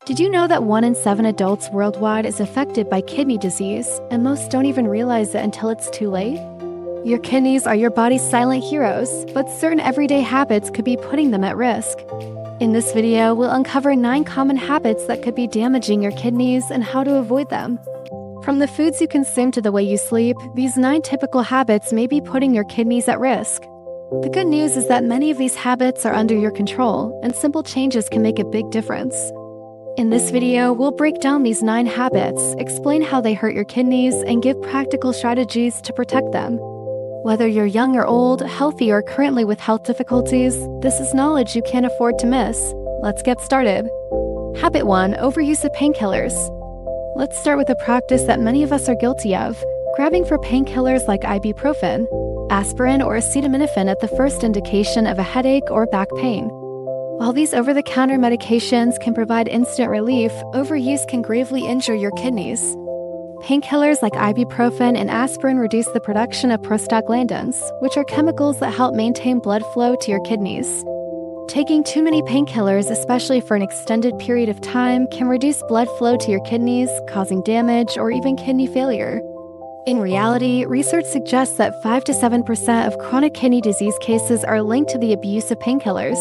Did you know that 1 in 7 adults worldwide is affected by kidney disease, and most don't even realize it until it's too late? Your kidneys are your body's silent heroes, but certain everyday habits could be putting them at risk. In this video, we'll uncover 9 common habits that could be damaging your kidneys and how to avoid them. From the foods you consume to the way you sleep, these 9 typical habits may be putting your kidneys at risk. The good news is that many of these habits are under your control, and simple changes can make a big difference. In this video, we'll break down these 9 habits, explain how they hurt your kidneys, and give practical strategies to protect them. Whether you're young or old, healthy or currently with health difficulties, this is knowledge you can't afford to miss. Let's get started. Habit 1. Overuse of painkillers. Let's start with a practice that many of us are guilty of, grabbing for painkillers like ibuprofen, aspirin, or acetaminophen at the first indication of a headache or back pain. While these over-the-counter medications can provide instant relief, overuse can gravely injure your kidneys. Painkillers like ibuprofen and aspirin reduce the production of prostaglandins, which are chemicals that help maintain blood flow to your kidneys. Taking too many painkillers, especially for an extended period of time, can reduce blood flow to your kidneys, causing damage or even kidney failure. In reality, research suggests that 5 to 7% of chronic kidney disease cases are linked to the abuse of painkillers,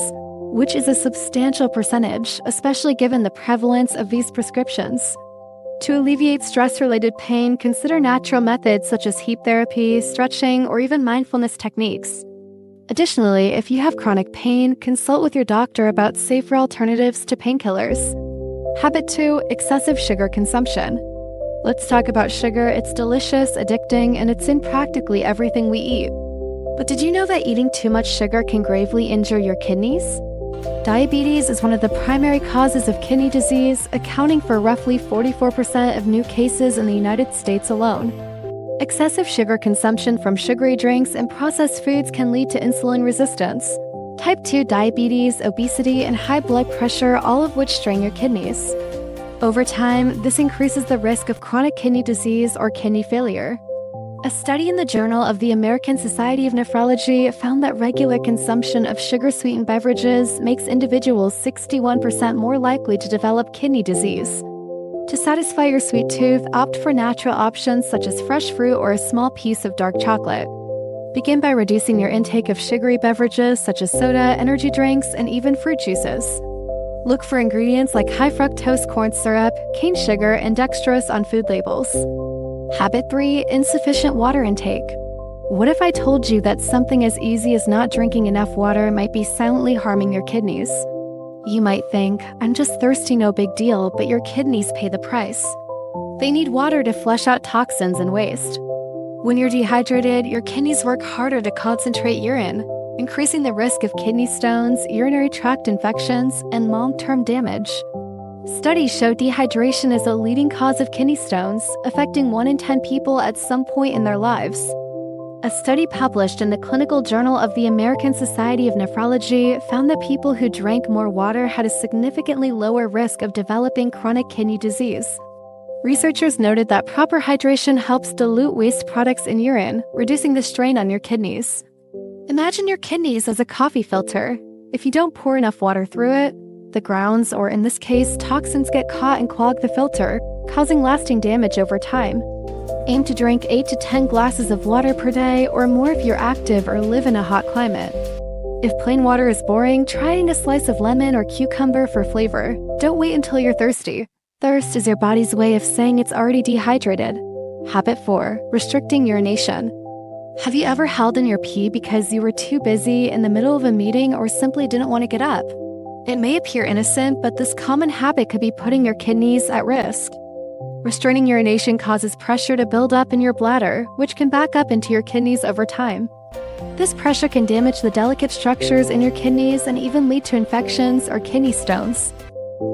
which is a substantial percentage, especially given the prevalence of these prescriptions. To alleviate stress-related pain, consider natural methods such as heat therapy, stretching, or even mindfulness techniques. Additionally, if you have chronic pain, consult with your doctor about safer alternatives to painkillers. Habit 2. Excessive sugar consumption. Let's talk about sugar. It's delicious, addicting, and it's in practically everything we eat. But did you know that eating too much sugar can gravely injure your kidneys? Diabetes is one of the primary causes of kidney disease, accounting for roughly 44% of new cases in the United States alone. Excessive sugar consumption from sugary drinks and processed foods can lead to insulin resistance, type 2 diabetes, obesity, and high blood pressure, all of which strain your kidneys. Over time, this increases the risk of chronic kidney disease or kidney failure. A study in the Journal of the American Society of Nephrology found that regular consumption of sugar-sweetened beverages makes individuals 61% more likely to develop kidney disease. To satisfy your sweet tooth, opt for natural options such as fresh fruit or a small piece of dark chocolate. Begin by reducing your intake of sugary beverages such as soda, energy drinks, and even fruit juices. Look for ingredients like high fructose corn syrup, cane sugar, and dextrose on food labels. Habit 3. Insufficient water intake. What if I told you that something as easy as not drinking enough water might be silently harming your kidneys? You might think, I'm just thirsty, no big deal, but your kidneys pay the price. They need water to flush out toxins and waste. When you're dehydrated, your kidneys work harder to concentrate urine, increasing the risk of kidney stones, urinary tract infections, and long-term damage. Studies show dehydration is a leading cause of kidney stones, affecting 1 in 10 people at some point in their lives. A study published in the Clinical Journal of the American Society of Nephrology found that people who drank more water had a significantly lower risk of developing chronic kidney disease. Researchers noted that proper hydration helps dilute waste products in urine, reducing the strain on your kidneys. Imagine your kidneys as a coffee filter. If you don't pour enough water through it, the grounds, or in this case, toxins get caught and clog the filter, causing lasting damage over time. Aim to drink 8 to 10 glasses of water per day or more if you're active or live in a hot climate. If plain water is boring, try adding a slice of lemon or cucumber for flavor. Don't wait until you're thirsty. Thirst is your body's way of saying it's already dehydrated. Habit 4. Restricting urination. Have you ever held in your pee because you were too busy in the middle of a meeting or simply didn't want to get up? It may appear innocent, but this common habit could be putting your kidneys at risk. Restraining urination causes pressure to build up in your bladder, which can back up into your kidneys over time. This pressure can damage the delicate structures in your kidneys and even lead to infections or kidney stones.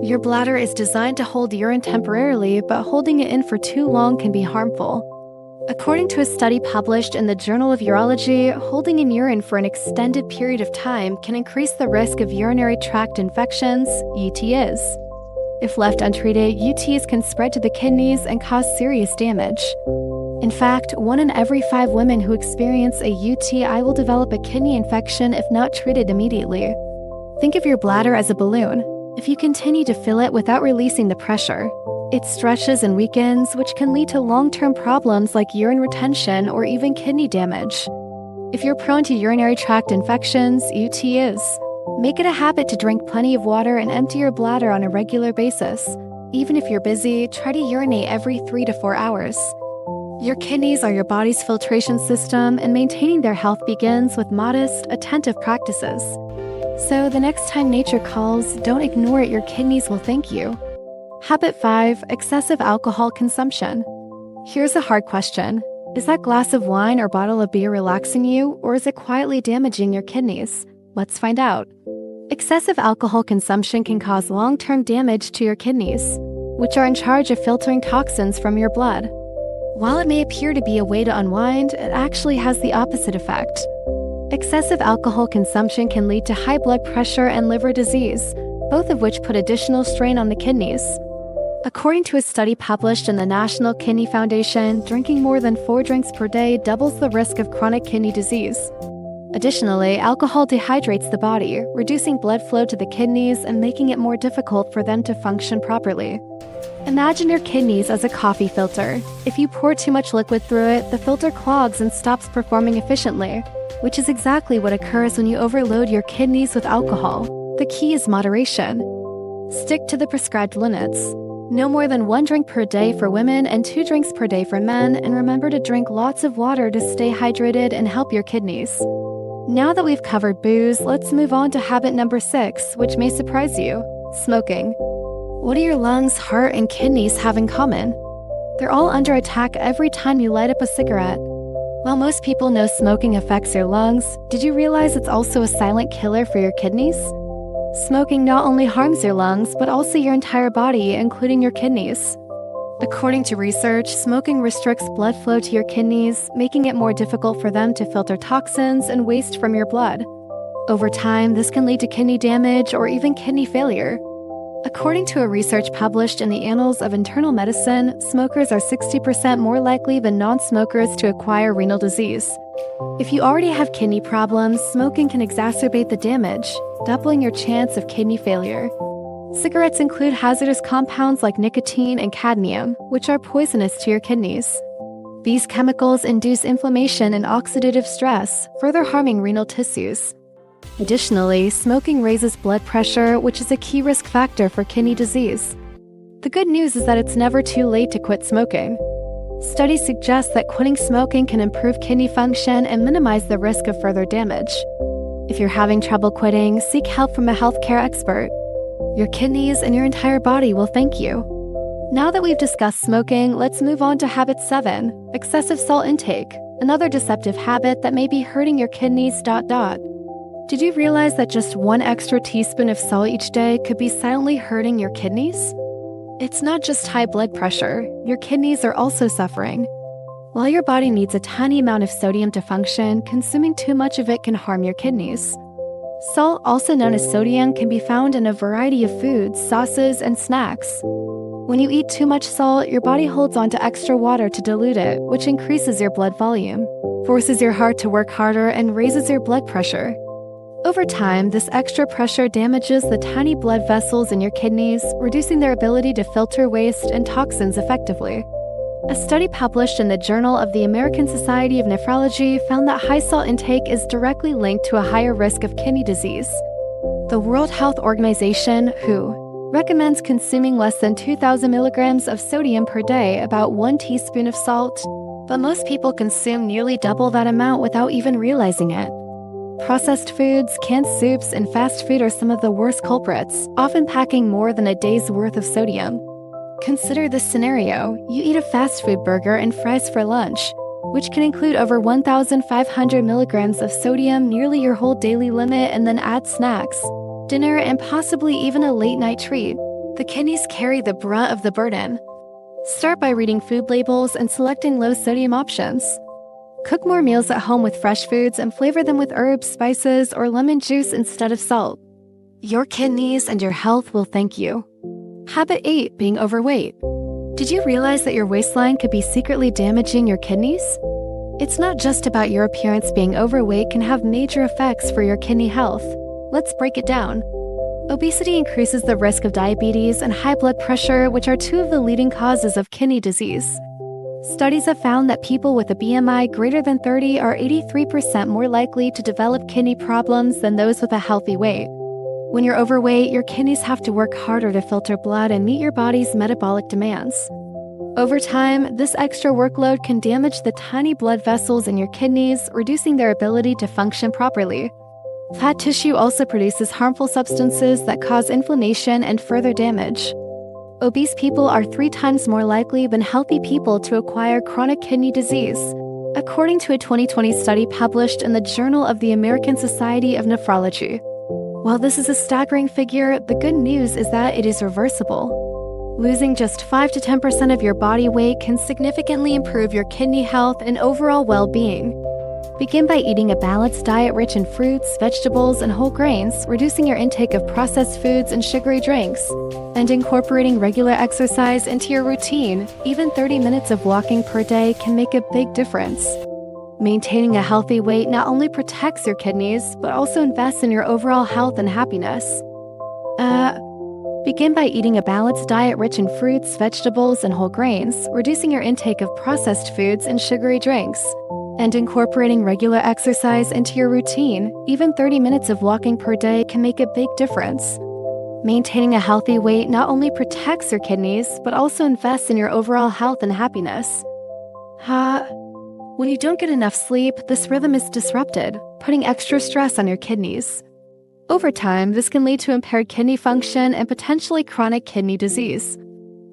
Your bladder is designed to hold urine temporarily, but holding it in for too long can be harmful. According to a study published in the Journal of Urology, holding in urine for an extended period of time can increase the risk of urinary tract infections, UTIs. If left untreated, UTIs can spread to the kidneys and cause serious damage. In fact, 1 in every 5 women who experience a UTI will develop a kidney infection if not treated immediately. Think of your bladder as a balloon. If you continue to fill it without releasing the pressure, it stretches and weakens, which can lead to long-term problems like urine retention or even kidney damage. If you're prone to urinary tract infections, UTIs, make it a habit to drink plenty of water and empty your bladder on a regular basis. Even if you're busy, try to urinate every 3 to 4 hours. Your kidneys are your body's filtration system, and maintaining their health begins with modest, attentive practices. So the next time nature calls, don't ignore it, your kidneys will thank you. Habit 5. Excessive alcohol consumption. Here's a hard question. Is that glass of wine or bottle of beer relaxing you, or is it quietly damaging your kidneys? Let's find out. Excessive alcohol consumption can cause long-term damage to your kidneys, which are in charge of filtering toxins from your blood. While it may appear to be a way to unwind, it actually has the opposite effect. Excessive alcohol consumption can lead to high blood pressure and liver disease, both of which put additional strain on the kidneys. According to a study published in the National Kidney Foundation, drinking more than 4 drinks per day doubles the risk of chronic kidney disease. Additionally, alcohol dehydrates the body, reducing blood flow to the kidneys and making it more difficult for them to function properly. Imagine your kidneys as a coffee filter. If you pour too much liquid through it, the filter clogs and stops performing efficiently, which is exactly what occurs when you overload your kidneys with alcohol. The key is moderation. Stick to the prescribed limits. No more than 1 drink per day for women and 2 drinks per day for men, and remember to drink lots of water to stay hydrated and help your kidneys. Now that we've covered booze, let's move on to habit number 6, which may surprise you: smoking. What do your lungs, heart, and kidneys have in common? They're all under attack every time you light up a cigarette. While most people know smoking affects your lungs, did you realize it's also a silent killer for your kidneys? Smoking not only harms your lungs, but also your entire body, including your kidneys. According to research, smoking restricts blood flow to your kidneys, making it more difficult for them to filter toxins and waste from your blood. Over time, this can lead to kidney damage or even kidney failure. According to a research published in the Annals of Internal Medicine, smokers are 60% more likely than non-smokers to acquire renal disease. If you already have kidney problems, smoking can exacerbate the damage, doubling your chance of kidney failure. Cigarettes include hazardous compounds like nicotine and cadmium, which are poisonous to your kidneys. These chemicals induce inflammation and oxidative stress, further harming renal tissues. Additionally, smoking raises blood pressure, which is a key risk factor for kidney disease. The good news is that it's never too late to quit smoking. Studies suggest that quitting smoking can improve kidney function and minimize the risk of further damage. If you're having trouble quitting, seek help from a healthcare expert. Your kidneys and your entire body will thank you. Now that we've discussed smoking, let's move on to habit 7, excessive salt intake, another deceptive habit that may be hurting your kidneys. Did you realize that just 1 extra teaspoon of salt each day could be silently hurting your kidneys? It's not just high blood pressure, your kidneys are also suffering. While your body needs a tiny amount of sodium to function, consuming too much of it can harm your kidneys. Salt, also known as sodium, can be found in a variety of foods, sauces, and snacks. When you eat too much salt, your body holds onto extra water to dilute it, which increases your blood volume, forces your heart to work harder, and raises your blood pressure. Over time, this extra pressure damages the tiny blood vessels in your kidneys, reducing their ability to filter waste and toxins effectively. A study published in the Journal of the American Society of Nephrology found that high salt intake is directly linked to a higher risk of kidney disease. The World Health Organization, WHO, recommends consuming less than 2,000 milligrams of sodium per day, about 1 teaspoon of salt, but most people consume nearly double that amount without even realizing it. Processed foods, canned soups, and fast food are some of the worst culprits, often packing more than a day's worth of sodium. Consider this scenario: you eat a fast food burger and fries for lunch, which can include over 1,500 milligrams of sodium, nearly your whole daily limit, and then add snacks, dinner, and possibly even a late-night treat. The kidneys carry the brunt of the burden. Start by reading food labels and selecting low-sodium options. Cook more meals at home with fresh foods and flavor them with herbs, spices, or lemon juice instead of salt. Your kidneys and your health will thank you. Habit 8, being overweight. Did you realize that your waistline could be secretly damaging your kidneys? It's not just about your appearance. Being overweight can have major effects for your kidney health. Let's break it down. Obesity increases the risk of diabetes and high blood pressure, which are two of the leading causes of kidney disease. Studies have found that people with a BMI greater than 30 are 83% more likely to develop kidney problems than those with a healthy weight. When you're overweight, your kidneys have to work harder to filter blood and meet your body's metabolic demands. Over time, this extra workload can damage the tiny blood vessels in your kidneys, reducing their ability to function properly. Fat tissue also produces harmful substances that cause inflammation and further damage. Obese people are 3 times more likely than healthy people to acquire chronic kidney disease, according to a 2020 study published in the Journal of the American Society of Nephrology. While this is a staggering figure, the good news is that it is reversible. Losing just 5 to 10% of your body weight can significantly improve your kidney health and overall well-being. Begin by eating a balanced diet rich in fruits, vegetables, and whole grains, reducing your intake of processed foods and sugary drinks, and incorporating regular exercise into your routine. Even 30 minutes of walking per day can make a big difference. Maintaining a healthy weight not only protects your kidneys, but also invests in your overall health and happiness. Begin by eating a balanced diet rich in fruits, vegetables, and whole grains, reducing your intake of processed foods and sugary drinks, and incorporating regular exercise into your routine. Even 30 minutes of walking per day can make a big difference. Maintaining a healthy weight not only protects your kidneys, but also invests in your overall health and happiness. When you don't get enough sleep, this rhythm is disrupted, putting extra stress on your kidneys. Over time, this can lead to impaired kidney function and potentially chronic kidney disease.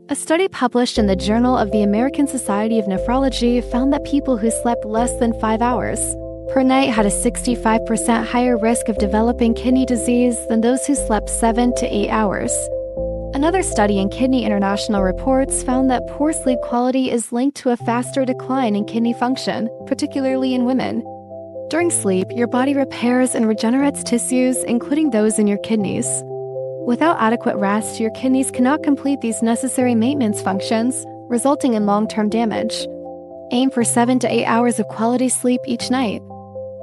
A study published in the Journal of the American Society of Nephrology found that people who slept less than 5 hours per night had a 65% higher risk of developing kidney disease than those who slept 7 to 8 hours. Another study in Kidney International Reports found that poor sleep quality is linked to a faster decline in kidney function, particularly in women. During sleep, your body repairs and regenerates tissues, including those in your kidneys. Without adequate rest, your kidneys cannot complete these necessary maintenance functions, resulting in long-term damage. Aim for 7 to 8 hours of quality sleep each night.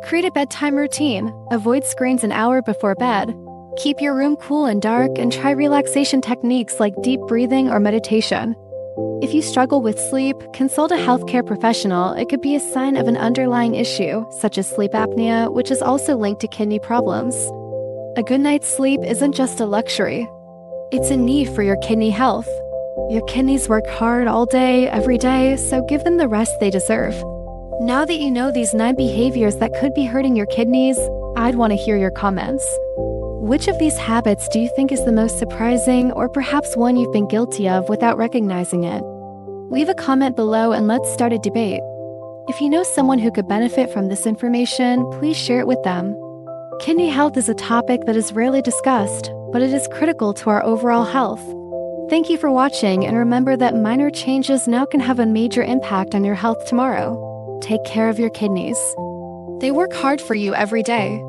Create a bedtime routine. Avoid screens an hour before bed. Keep your room cool and dark, and try relaxation techniques like deep breathing or meditation. If you struggle with sleep, consult a healthcare professional. It could be a sign of an underlying issue, such as sleep apnea, which is also linked to kidney problems. A good night's sleep isn't just a luxury. It's a need for your kidney health. Your kidneys work hard all day, every day, so give them the rest they deserve. Now that you know these 9 behaviors that could be hurting your kidneys, I'd want to hear your comments. Which of these habits do you think is the most surprising, or perhaps one you've been guilty of without recognizing it? Leave a comment below and let's start a debate. If you know someone who could benefit from this information, please share it with them. Kidney health is a topic that is rarely discussed, but it is critical to our overall health. Thank you for watching, and remember that minor changes now can have a major impact on your health tomorrow. Take care of your kidneys. They work hard for you every day.